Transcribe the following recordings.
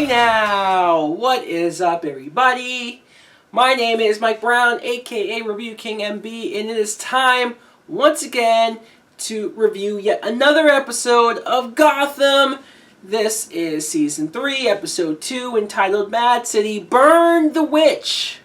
Hey now, what is up everybody? My name is Mike Brown, aka ReviewKingMB, and it is time once again to review yet another episode of Gotham. This is Season 3, Episode 2, entitled Mad City Burn the Witch.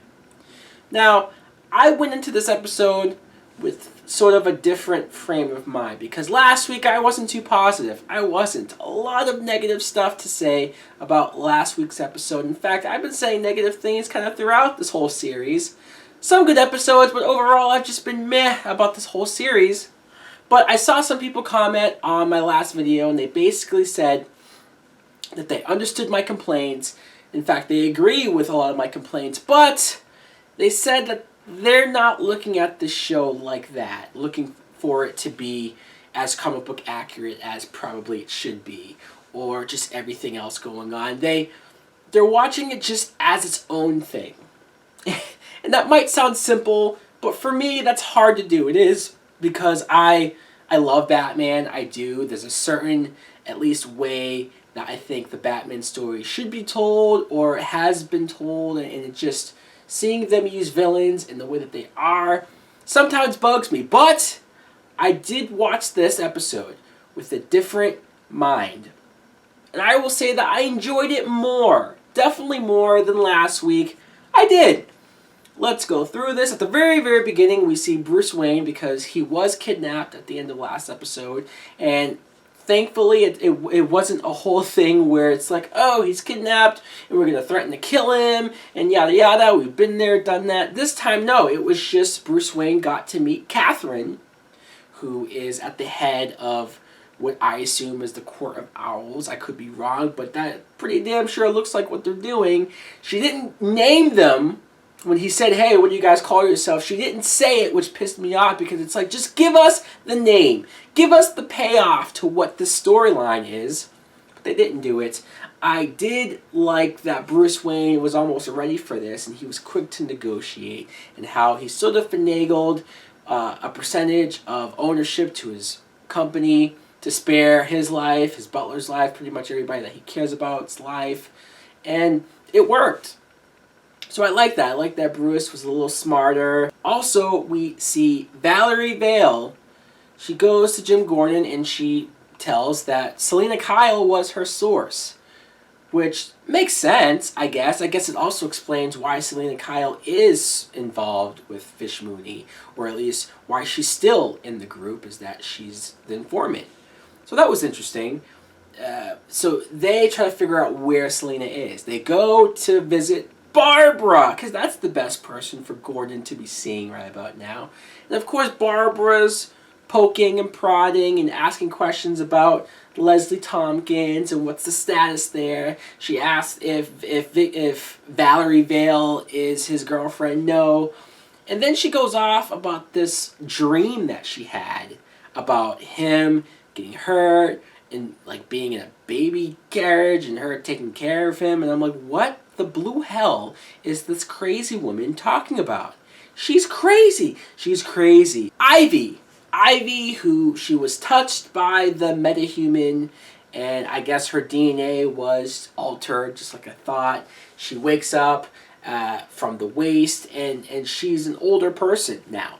Now, I went into this episode with sort of a different frame of mind because last week I wasn't too positive. A lot of negative stuff to say about last week's episode. In fact, I've been saying negative things kind of throughout this whole series. Some good episodes, but overall I've just been meh about this whole series. But I saw some people comment on my last video and they basically said that they understood my complaints. In fact, they agree with a lot of my complaints, but they said that they're not looking at the show like that, looking for it to be as comic book accurate as probably it should be, or just everything else going on. They're watching it just as its own thing. And that might sound simple, but for me that's hard to do. It is, because I love Batman, I do. There's a certain, at least, way that I think the Batman story should be told, or has been told, and it just, seeing them use villains in the way that they are sometimes bugs me. But I did watch this episode with a different mind. And I will say that I enjoyed it more. Definitely more than last week. I did. Let's go through this. At the very, very beginning, we see Bruce Wayne because he was kidnapped at the end of last episode. And thankfully, it wasn't a whole thing where it's like, oh, he's kidnapped, and we're going to threaten to kill him, and yada yada, we've been there, done that. This time, no, it was just Bruce Wayne got to meet Catherine, who is at the head of what I assume is the Court of Owls. I could be wrong, but that pretty damn sure looks like what they're doing. She didn't name them. When he said, hey, what do you guys call yourself? She didn't say it, which pissed me off, because it's like, just give us the name. Give us the payoff to what the storyline is. But they didn't do it. I did like that Bruce Wayne was almost ready for this, and he was quick to negotiate, and how he sort of finagled a percentage of ownership to his company to spare his life, his butler's life, pretty much everybody that he cares about's life. And it worked. So I like that. I like that Bruce was a little smarter. Also, we see Valerie Vale. She goes to Jim Gordon and she tells that Selina Kyle was her source. Which makes sense, I guess. I guess it also explains why Selina Kyle is involved with Fish Mooney. Or at least why she's still in the group, is that she's the informant. So that was interesting. So they try to figure out where Selina is. They go to visit Barbara, because that's the best person for Gordon to be seeing right about now. And of course Barbara's poking and prodding and asking questions about Leslie Tompkins and what's the status there. She asks if Valerie Vale is his girlfriend. No. And then she goes off about this dream that she had about him getting hurt and like being in a baby carriage and her taking care of him. And I'm like, what the blue hell is this crazy woman talking about? She's crazy. She's crazy. Ivy, who she was touched by the metahuman, and I guess her DNA was altered, just like I thought. She wakes up from the waste, and she's an older person now.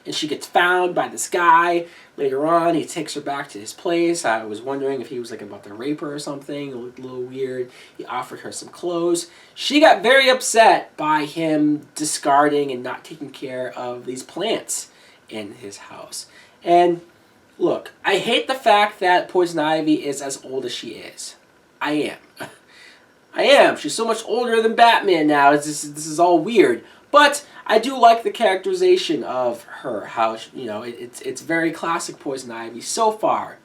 And she gets found by this guy. Later on, he takes her back to his place. I was wondering if he was like about to rape her or something. It looked a little weird. He offered her some clothes. She got very upset by him discarding and not taking care of these plants in his house. And look, I hate the fact that Poison Ivy is as old as she is. I am. She's so much older than Batman now. This is all weird. But I do like the characterization of her, how, you know, it's very classic Poison Ivy so far.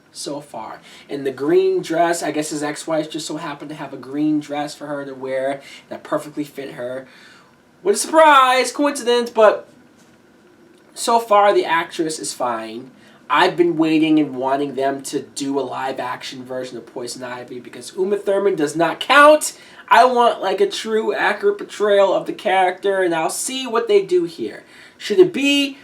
And the green dress, I guess his ex-wife just so happened to have a green dress for her to wear that perfectly fit her. What a surprise, coincidence, but so far the actress is fine. I've been waiting and wanting them to do a live-action version of Poison Ivy because Uma Thurman does not count. I want like a true, accurate portrayal of the character, and I'll see what they do here. Should it be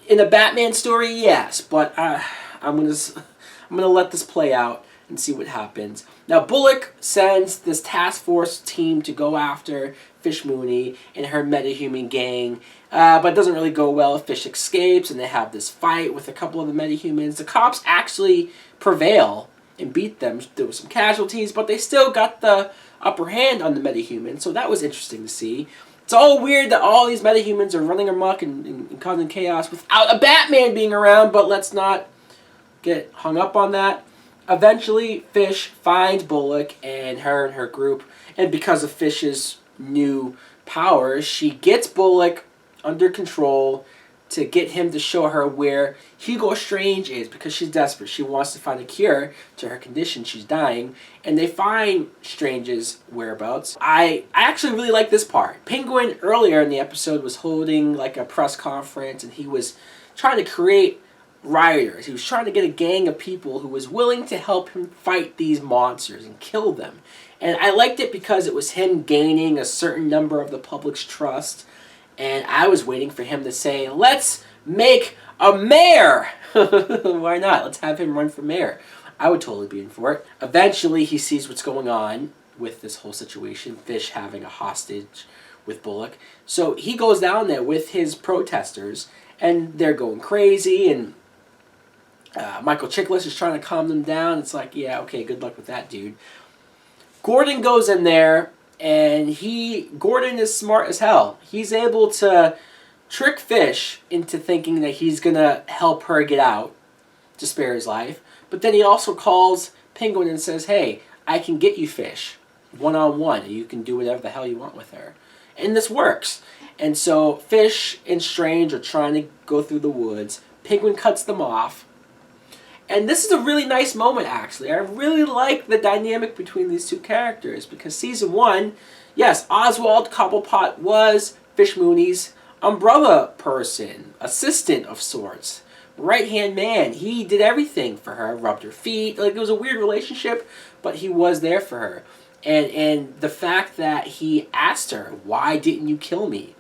in a Batman story? Yes, but I'm gonna let this play out and see what happens. Now, Bullock sends this task force team to go after Fish Mooney and her metahuman gang, but it doesn't really go well. Fish escapes, and they have this fight with a couple of the metahumans. The cops actually prevail and beat them. There were some casualties, but they still got the upper hand on the metahumans, so that was interesting to see. It's all weird that all these metahumans are running amok and causing chaos without a Batman being around, but let's not get hung up on that. Eventually, Fish finds Bullock and her group, and because of Fish's new powers, she gets Bullock under control to get him to show her where Hugo Strange is, because she's desperate. She wants to find a cure to her condition. She's dying, and they find Strange's whereabouts. I actually really like this part. Penguin, earlier in the episode, was holding like a press conference, and he was trying to create rioters. He was trying to get a gang of people who was willing to help him fight these monsters and kill them. And I liked it because it was him gaining a certain number of the public's trust. And I was waiting for him to say, let's make a mayor. Why not? Let's have him run for mayor. I would totally be in for it. Eventually, he sees what's going on with this whole situation. Fish having a hostage with Bullock. So he goes down there with his protesters, and they're going crazy, and Michael Chiklis is trying to calm them down. It's like, yeah, okay, good luck with that, dude. Gordon goes in there, and Gordon is smart as hell. He's able to trick Fish into thinking that he's going to help her get out to spare his life. But then he also calls Penguin and says, hey, I can get you Fish one-on-one, and you can do whatever the hell you want with her. And this works. And so Fish and Strange are trying to go through the woods. Penguin cuts them off. And this is a really nice moment, actually. I really like the dynamic between these two characters, because season 1, yes, Oswald Cobblepot was Fish Mooney's umbrella person, assistant of sorts, right-hand man. He did everything for her, rubbed her feet. Like, it was a weird relationship, but he was there for her. And the fact that he asked her, why didn't you kill me?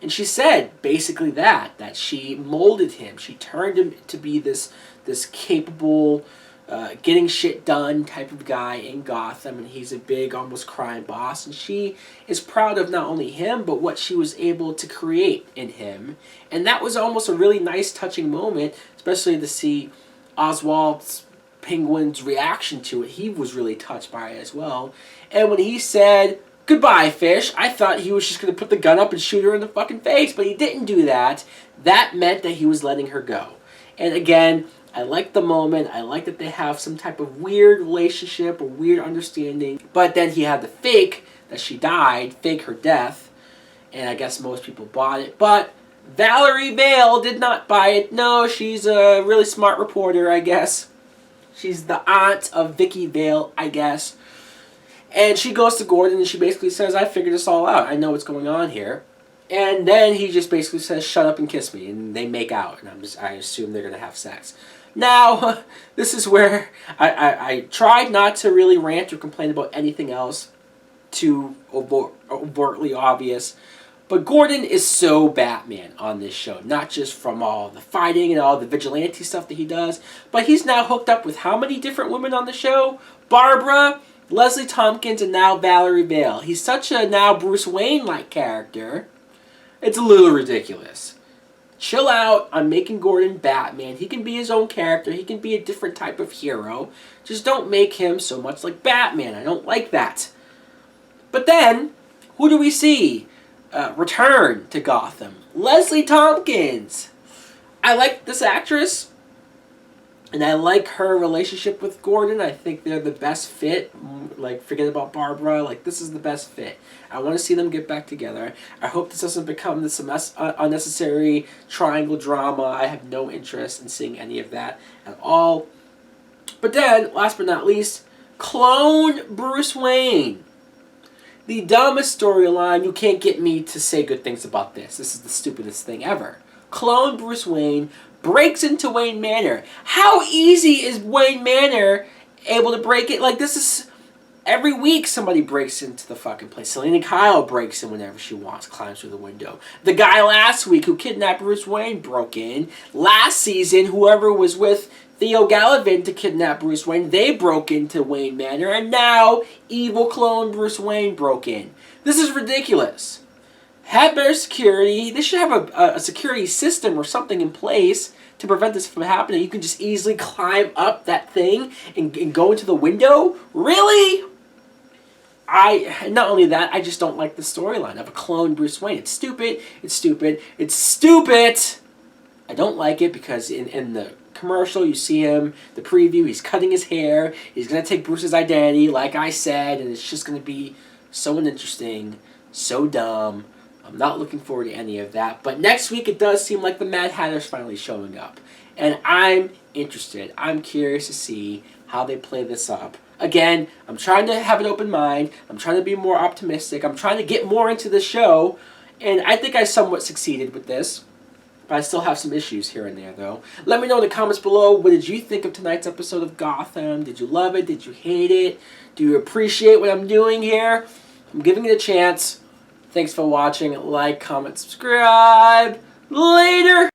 And she said basically that she molded him. She turned him to be this capable, getting shit done type of guy in Gotham, and he's a big, almost crime boss. And she is proud of not only him, but what she was able to create in him. And that was almost a really nice, touching moment, especially to see Oswald's Penguin's reaction to it. He was really touched by it as well. And when he said, goodbye, Fish, I thought he was just going to put the gun up and shoot her in the fucking face, but he didn't do that. That meant that he was letting her go. And again, I like the moment. I like that they have some type of weird relationship or weird understanding. But then he had to fake that she died, fake her death. And I guess most people bought it. But Valerie Vale did not buy it. No, she's a really smart reporter, I guess. She's the aunt of Vicky Vale, I guess. And she goes to Gordon and she basically says, I figured this all out. I know what's going on here. And then he just basically says, shut up and kiss me. And they make out. And I assume they're going to have sex. Now, this is where I tried not to really rant or complain about anything else too overtly obvious. But Gordon is so Batman on this show. Not just from all the fighting and all the vigilante stuff that he does. But he's now hooked up with how many different women on the show? Barbara, Leslie Tompkins, and now Valerie Vale. He's such a now Bruce Wayne-like character. It's a little ridiculous. Chill out on making Gordon Batman. He can be his own character. He can be a different type of hero. Just don't make him so much like Batman. I don't like that. But then, who do we see return to Gotham? Leslie Tompkins. I like this actress. And I like her relationship with Gordon. I think they're the best fit. Like, forget about Barbara. Like, this is the best fit. I want to see them get back together. I hope this doesn't become this unnecessary triangle drama. I have no interest in seeing any of that at all. But then, last but not least, clone Bruce Wayne. The dumbest storyline. You can't get me to say good things about this. This is the stupidest thing ever. Clone Bruce Wayne breaks into Wayne Manor. How easy is Wayne Manor able to break it? Like, this is every week somebody breaks into the fucking place. Selena Kyle breaks in whenever she wants, climbs through the window. The guy last week who kidnapped Bruce Wayne broke in. Last season, whoever was with Theo Gallivant to kidnap Bruce Wayne. They broke into Wayne Manor, and now evil clone Bruce Wayne broke in. This is ridiculous. Have better security. They should have a security system or something in place to prevent this from happening. You can just easily climb up that thing and go into the window? Really? Not only that, I just don't like the storyline of a clone Bruce Wayne. It's stupid. It's stupid. It's stupid! I don't like it because in the commercial, you see him, the preview, he's cutting his hair. He's going to take Bruce's identity, like I said, and it's just going to be so uninteresting, so dumb. I'm not looking forward to any of that. But next week, it does seem like the Mad Hatter's finally showing up. And I'm interested. I'm curious to see how they play this up. Again, I'm trying to have an open mind. I'm trying to be more optimistic. I'm trying to get more into the show. And I think I somewhat succeeded with this. But I still have some issues here and there, though. Let me know in the comments below, what did you think of tonight's episode of Gotham? Did you love it? Did you hate it? Do you appreciate what I'm doing here? I'm giving it a chance. Thanks for watching. Like, comment, subscribe. Later!